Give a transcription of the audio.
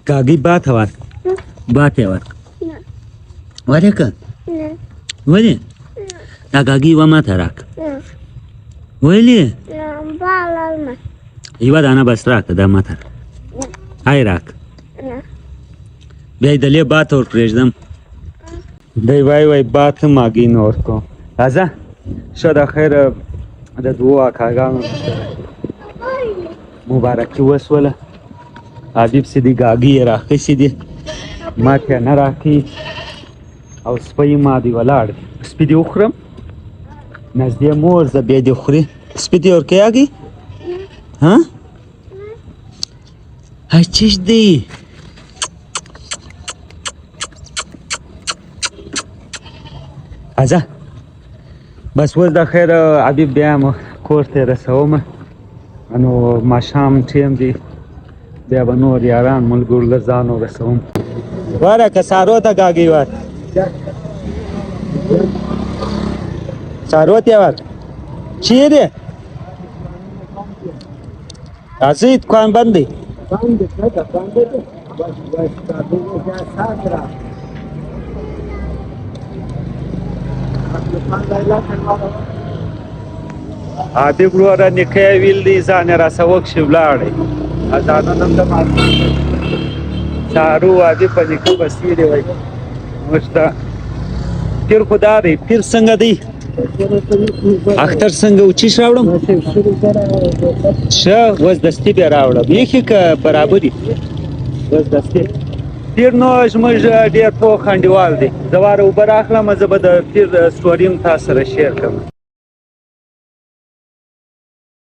کاږي با ته ورک با ته ورک ورکه ولې دا کاږي یوه ما ته راکړه ولې یوه دانه بس راکړه دا ما ته هی راکړه بیا یې دلې با ته ور پرېږدم دی وایي با ته ماږی نه ورکوم راځه ښه ده خیره د دوو اکاګانو مبارکي وسوله حبیب سي دي ګاګي یې راخیستې دي ما ته نه راکوي او سپی ما دي ولاړ دي سپي دې وخورم نږدې مور زه بیا دې خوري سپي دې ورکوي ها هی چیش دی راځه بس اوس د خیر حبیب بیا م کور ته یې رسومه نو ماښام ټیم دی بیا به نور یاران ملګرو له ځان ورسوم ورکه سارو ته ګاګۍ ور سارو ته یې ور چیرې راځئ دکان بند دی حبیب وروره نیکه یې ویل دی ځان یې راسه وکښې ولاړی اذانونه هم د ماښام سارو حبیب په نیکه بسې دی وایي موږ ته پیر خو دا دی پیر څنګه دی اختر څنګه وچیش راوړم ښه اوس دستي بیا راوړم ایښې که برابري اوس دستي پیر نو زموږ ډېر پوه انډیوال دی زه واره اوبه راخلم زه به د پیر سټوري هم تا سره شیر کړم